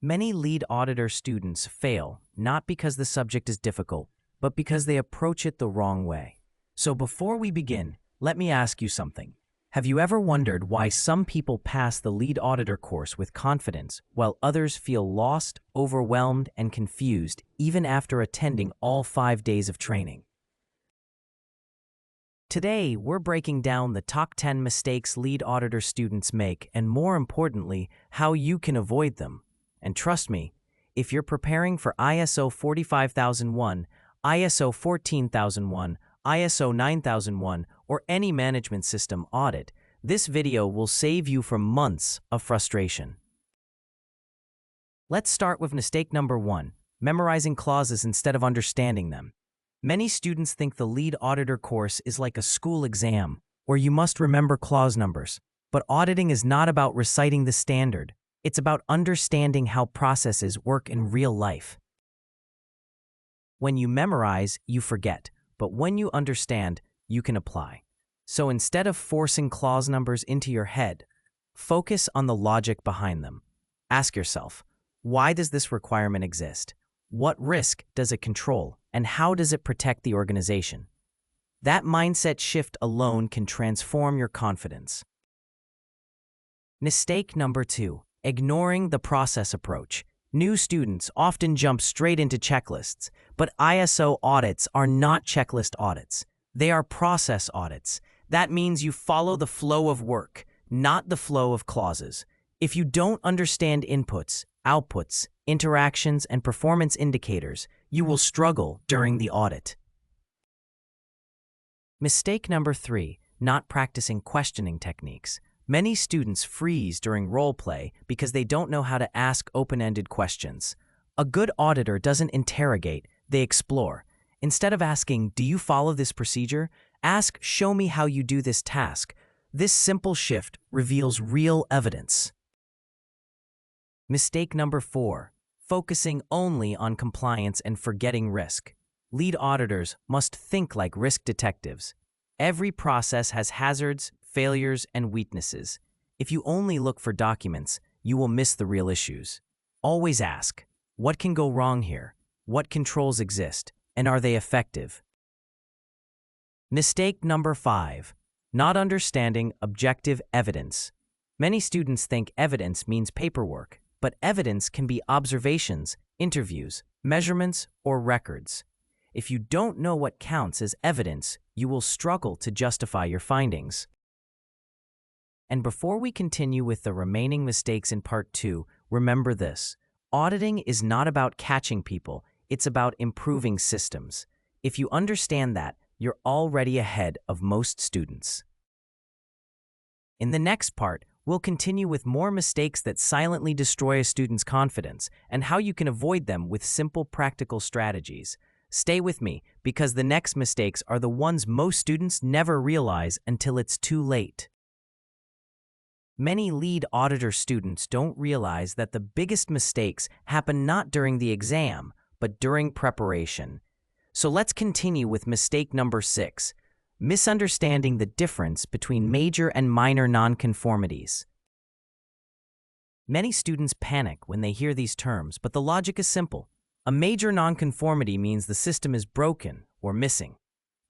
Many lead auditor students fail not because the subject is difficult, but because they approach it the wrong way. So before we begin, let me ask you something. Have you ever wondered why some people pass the lead auditor course with confidence while others feel lost, overwhelmed, and confused even after attending all 5 days of training? Today, we're breaking down the top 10 mistakes lead auditor students make and, more importantly, how you can avoid them. And trust me, if you're preparing for ISO 45001, ISO 14001, ISO 9001, or any management system audit, this video will save you from months of frustration. Let's start with mistake number 1, memorizing clauses instead of understanding them. Many students think the lead auditor course is like a school exam, where you must remember clause numbers. But auditing is not about reciting the standard. It's about understanding how processes work in real life. When you memorize, you forget, but when you understand, you can apply. So instead of forcing clause numbers into your head, focus on the logic behind them. Ask yourself, why does this requirement exist? What risk does it control, and how does it protect the organization? That mindset shift alone can transform your confidence. Mistake number 2, ignoring the process approach. New students often jump straight into checklists, but ISO audits are not checklist audits. They are process audits. That means you follow the flow of work, not the flow of clauses. If you don't understand inputs, outputs, interactions, and performance indicators, you will struggle during the audit. Mistake number 3, not practicing questioning techniques. Many students freeze during role play because they don't know how to ask open-ended questions. A good auditor doesn't interrogate, they explore. Instead of asking, "Do you follow this procedure?" ask, "Show me how you do this task." This simple shift reveals real evidence. Mistake number 4, focusing only on compliance and forgetting risk. Lead auditors must think like risk detectives. Every process has hazards, failures, and weaknesses. If you only look for documents, you will miss the real issues. Always ask, what can go wrong here? What controls exist? And are they effective? Mistake number 5, not understanding objective evidence. Many students think evidence means paperwork. But evidence can be observations, interviews, measurements, or records. If you don't know what counts as evidence, you will struggle to justify your findings. And before we continue with the remaining mistakes in part 2, remember this. Auditing is not about catching people, it's about improving systems. If you understand that, you're already ahead of most students. In the next part, we'll continue with more mistakes that silently destroy a student's confidence and how you can avoid them with simple practical strategies. Stay with me because the next mistakes are the ones most students never realize until it's too late. Many lead auditor students don't realize that the biggest mistakes happen not during the exam, but during preparation. So let's continue with mistake number 6. Misunderstanding the difference between major and minor nonconformities. Many students panic when they hear these terms, but the logic is simple. A major nonconformity means the system is broken or missing.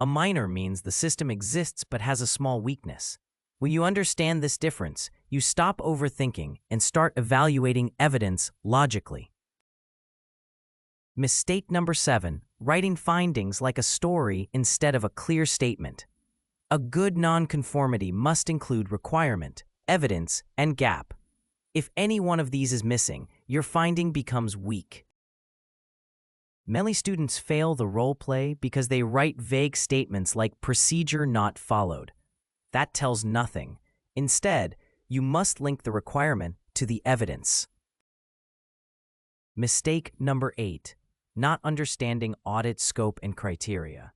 A minor means the system exists but has a small weakness. When you understand this difference, you stop overthinking and start evaluating evidence logically. Mistake number 7, writing findings like a story instead of a clear statement. A good nonconformity must include requirement, evidence, and gap. If any one of these is missing, your finding becomes weak. Many students fail the role play because they write vague statements like procedure not followed. That tells nothing. Instead, you must link the requirement to the evidence. Mistake number 8, not understanding audit scope and criteria.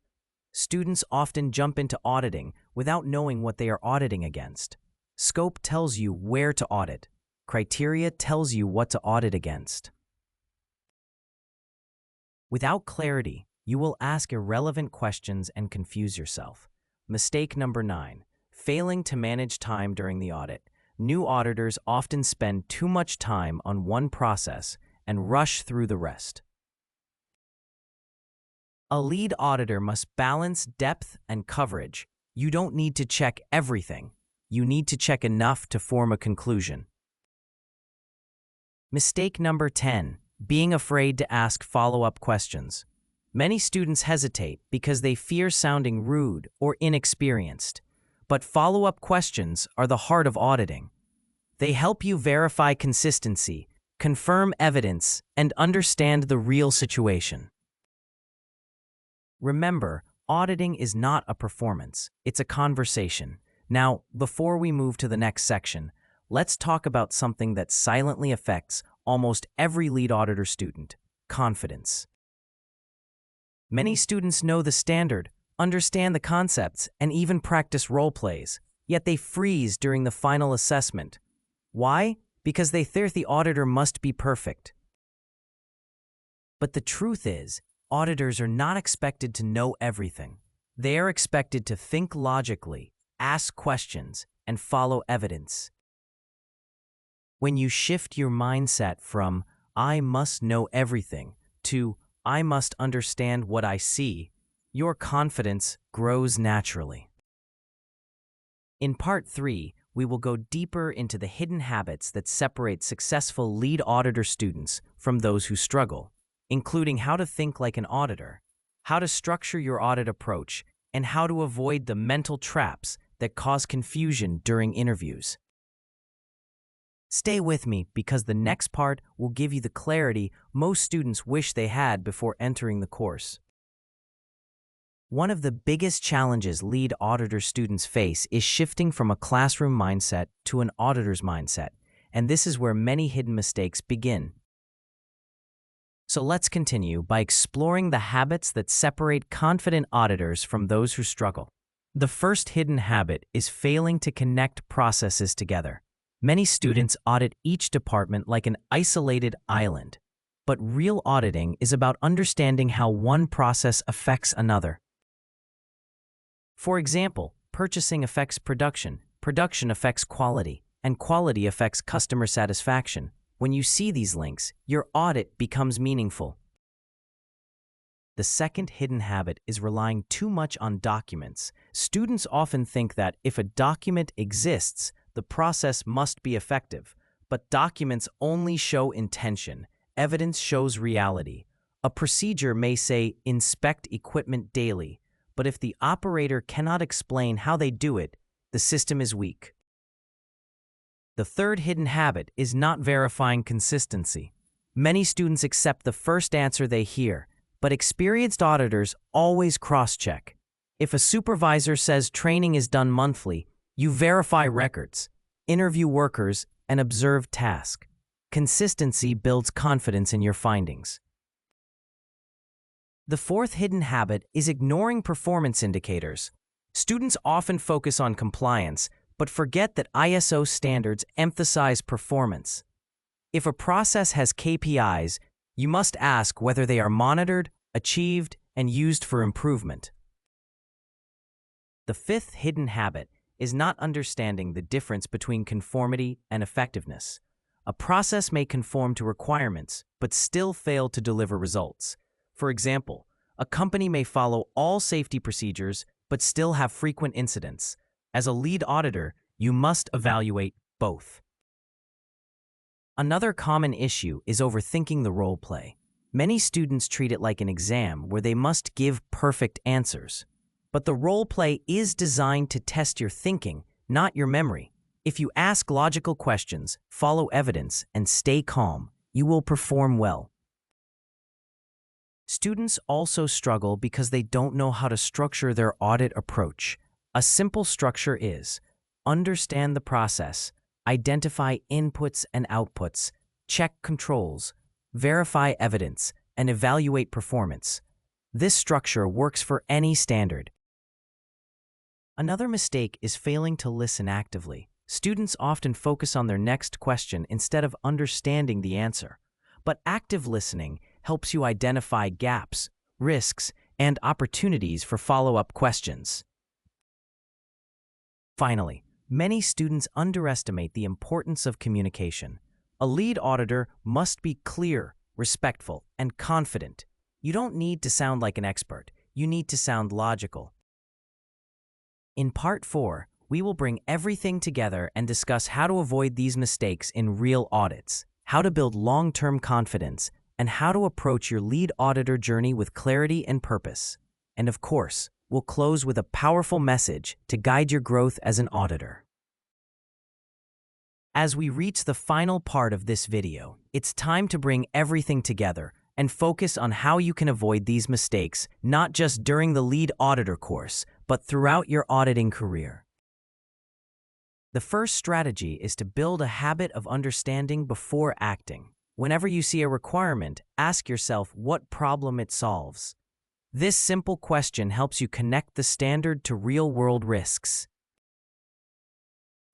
Students often jump into auditing without knowing what they are auditing against. Scope tells you where to audit. Criteria tells you what to audit against. Without clarity, you will ask irrelevant questions and confuse yourself. Mistake number 9, failing to manage time during the audit. New auditors often spend too much time on one process and rush through the rest. A lead auditor must balance depth and coverage. You don't need to check everything. You need to check enough to form a conclusion. Mistake number 10, being afraid to ask follow-up questions. Many students hesitate because they fear sounding rude or inexperienced. But follow-up questions are the heart of auditing. They help you verify consistency, confirm evidence, and understand the real situation. Remember, auditing is not a performance, it's a conversation. Now, before we move to the next section, let's talk about something that silently affects almost every lead auditor student: confidence. Many students know the standard, understand the concepts, and even practice role plays, yet they freeze during the final assessment. Why? Because they think the auditor must be perfect. But the truth is, auditors are not expected to know everything. They are expected to think logically, ask questions, and follow evidence. When you shift your mindset from "I must know everything" to "I must understand what I see," your confidence grows naturally. In Part 3, we will go deeper into the hidden habits that separate successful lead auditor students from those who struggle, including how to think like an auditor, how to structure your audit approach, and how to avoid the mental traps that cause confusion during interviews. Stay with me because the next part will give you the clarity most students wish they had before entering the course. One of the biggest challenges lead auditor students face is shifting from a classroom mindset to an auditor's mindset, and this is where many hidden mistakes begin. So let's continue by exploring the habits that separate confident auditors from those who struggle. The first hidden habit is failing to connect processes together. Many students audit each department like an isolated island, but real auditing is about understanding how one process affects another. For example, purchasing affects production, production affects quality, and quality affects customer satisfaction. When you see these links, your audit becomes meaningful. The second hidden habit is relying too much on documents. Students often think that if a document exists, the process must be effective, but documents only show intention. Evidence shows reality. A procedure may say, "Inspect equipment daily," but if the operator cannot explain how they do it, the system is weak. The third hidden habit is not verifying consistency. Many students accept the first answer they hear, but experienced auditors always cross-check. If a supervisor says training is done monthly, you verify records, interview workers, and observe tasks. Consistency builds confidence in your findings. The fourth hidden habit is ignoring performance indicators. Students often focus on compliance, but forget that ISO standards emphasize performance. If a process has KPIs, you must ask whether they are monitored, achieved, and used for improvement. The fifth hidden habit is not understanding the difference between conformity and effectiveness. A process may conform to requirements, but still fail to deliver results. For example, a company may follow all safety procedures, but still have frequent incidents. As a lead auditor, you must evaluate both. Another common issue is overthinking the role play. Many students treat it like an exam where they must give perfect answers. But the role play is designed to test your thinking, not your memory. If you ask logical questions, follow evidence, and stay calm, you will perform well. Students also struggle because they don't know how to structure their audit approach. A simple structure is: understand the process, identify inputs and outputs, check controls, verify evidence, and evaluate performance. This structure works for any standard. Another mistake is failing to listen actively. Students often focus on their next question instead of understanding the answer. But active listening helps you identify gaps, risks, and opportunities for follow-up questions. Finally, many students underestimate the importance of communication. A A lead auditor must be clear, respectful, and confident. You don't need to sound like an expert. You need to sound logical. In Part 4, we will bring everything together and discuss how to avoid these mistakes in real audits, how to build long-term confidence, and how to approach your lead auditor journey with clarity and purpose. And of course, we'll close with a powerful message to guide your growth as an auditor. As we reach the final part of this video, it's time to bring everything together and focus on how you can avoid these mistakes, not just during the lead auditor course, but throughout your auditing career. The first strategy is to build a habit of understanding before acting. Whenever you see a requirement, ask yourself what problem it solves. This simple question helps you connect the standard to real-world risks.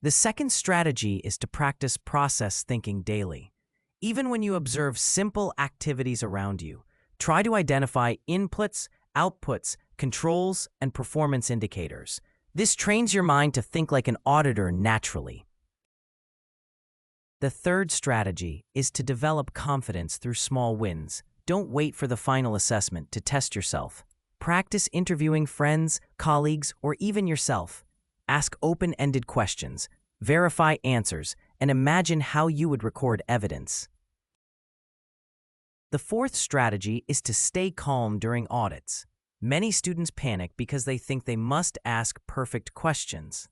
The second strategy is to practice process thinking daily. Even when you observe simple activities around you, try to identify inputs, outputs, controls, and performance indicators. This trains your mind to think like an auditor naturally. The third strategy is to develop confidence through small wins. Don't wait for the final assessment to test yourself. Practice interviewing friends, colleagues, or even yourself. Ask open-ended questions, verify answers, and imagine how you would record evidence. The fourth strategy is to stay calm during audits. Many students panic because they think they must ask perfect questions.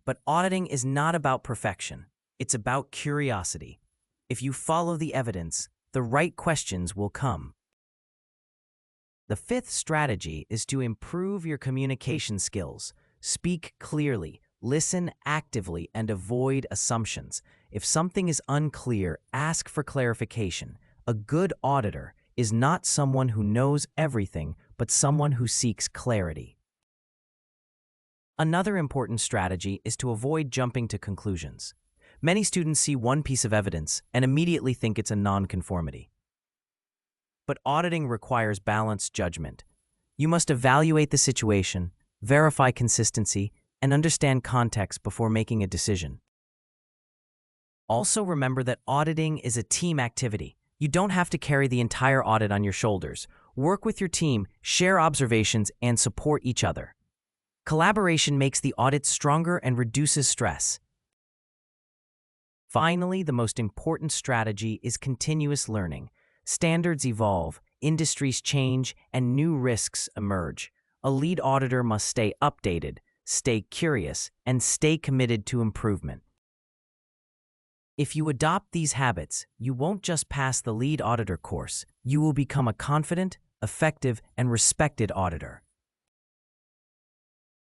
But auditing is not about perfection. It's about curiosity. If you follow the evidence, the right questions will come. The fifth strategy is to improve your communication skills. Speak clearly, listen actively, and avoid assumptions. If something is unclear, ask for clarification. A good auditor is not someone who knows everything, but someone who seeks clarity. Another important strategy is to avoid jumping to conclusions. Many students see one piece of evidence and immediately think it's a nonconformity. But auditing requires balanced judgment. You must evaluate the situation, verify consistency, and understand context before making a decision. Also remember that auditing is a team activity. You don't have to carry the entire audit on your shoulders. Work with your team, share observations, and support each other. Collaboration makes the audit stronger and reduces stress. Finally, the most important strategy is continuous learning. Standards evolve, industries change, and new risks emerge. A lead auditor must stay updated, stay curious, and stay committed to improvement. If you adopt these habits, you won't just pass the lead auditor course, you will become a confident, effective, and respected auditor.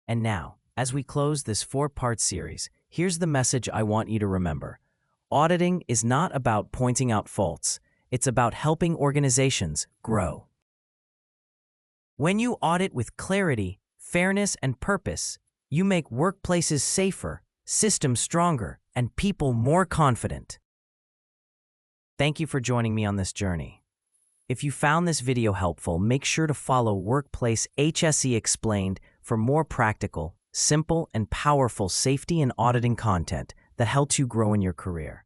And now, as we close this 4-part series, here's the message I want you to remember. Auditing is not about pointing out faults, it's about helping organizations grow. When you audit with clarity, fairness, and purpose, you make workplaces safer, systems stronger, and people more confident. Thank you for joining me on this journey. If you found this video helpful, make sure to follow Workplace HSE Explained for more practical, simple, and powerful safety and auditing content that helps you grow in your career.